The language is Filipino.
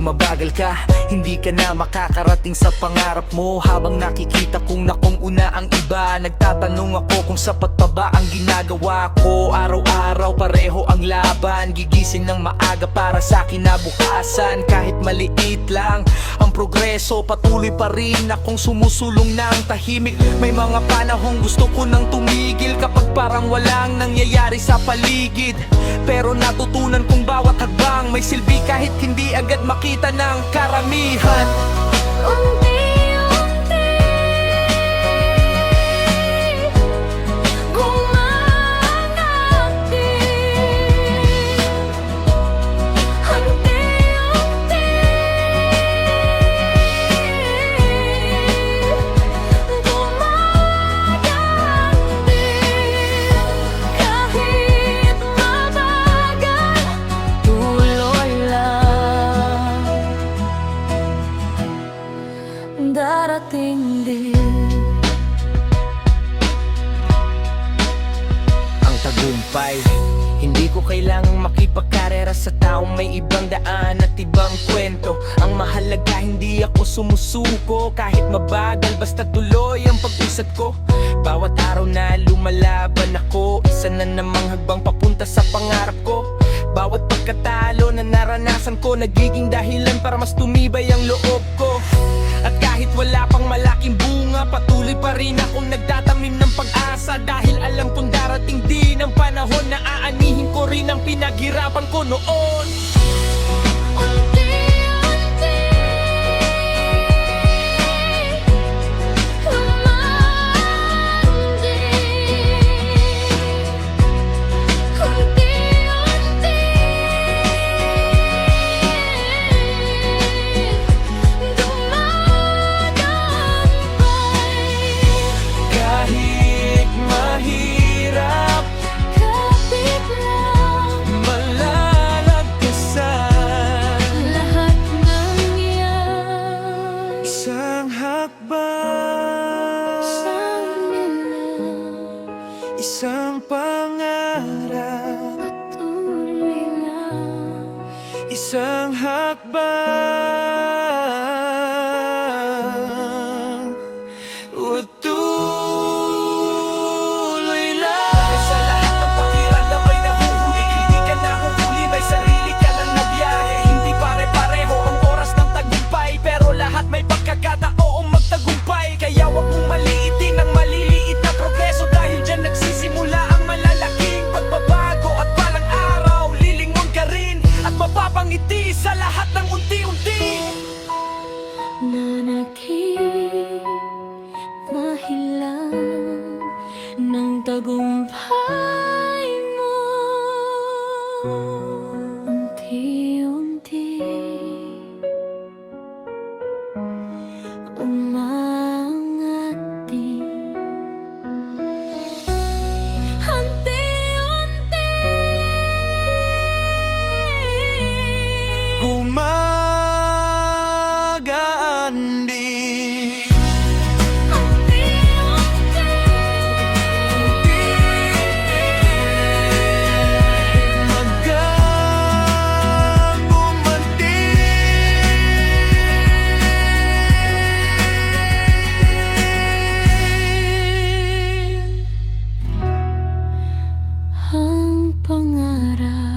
mabagal ka, hindi ka na makakarating sa pangarap mo. Habang nakikita kong nakunguna ang iba, nagtatanong ako kung sapat pa ba ang ginagawa ko. Araw-araw pareho ang laban, gigising ng maaga para sa kinabukasan. Kahit maliit lang ang progreso, patuloy pa rin akong sumusulong ng tahimik. May mga panahong gusto ko nang tumigil kapag parang walang nangyayari sa paligid. Pero natutunan kong bawat hagbang may silbi kahit hindi agad makita ng karamihan. Unti-unti gumanati, unti-unti gumaganti. Kahit mabagal, tuloy lang, darating din Ang tagumpay, hindi ko kailangang makipagkarera sa taong may ibang daan at ibang kwento. Ang mahalaga hindi ako sumusuko, kahit mabagal basta tuloy ang pag-usad ko. Bawat araw na lumalaban ako, isa na namang hagbang papunta sa pangarap ko. Bawat pagkatalo na naranasan ko, nagiging dahilan para mas tumibay ang loob ko. At kahit wala pang malaking bunga, patuloy pa rin akong nagtatanim ng pag-asa. Dahil alam kong darating din ang panahon na aanihin ko rin ang pinaghirapan ko noon. unti-unti lumandi, unti-unti gumagambay. Kahit mahirap, Kapit lang malalagpasan. lahat ng iyan, Isang hakbang, sana isang pangarap, patuloy lang. isang hakbang, o tuloy lang. Sa lahat ng pakiramdam ay nahuhuli, hindi ka nahuhuli, may sarili ka lang na biyahe. Hindi pare-pareho ang oras ng tagumpay, pero lahat may pagkakataong magtagumpay. Kaya wag mong maliitin ang maliliit na progreso, dahil dyan nagsisimula ang malalaking pagbabago. At balang araw, lilingon ka rin at mapapangiti sa lahat ng unti-unti. Nanakit na hilang ng tagumpay mo, unti-unti umangati, unti-unti Gumagaan din. ang pangarap.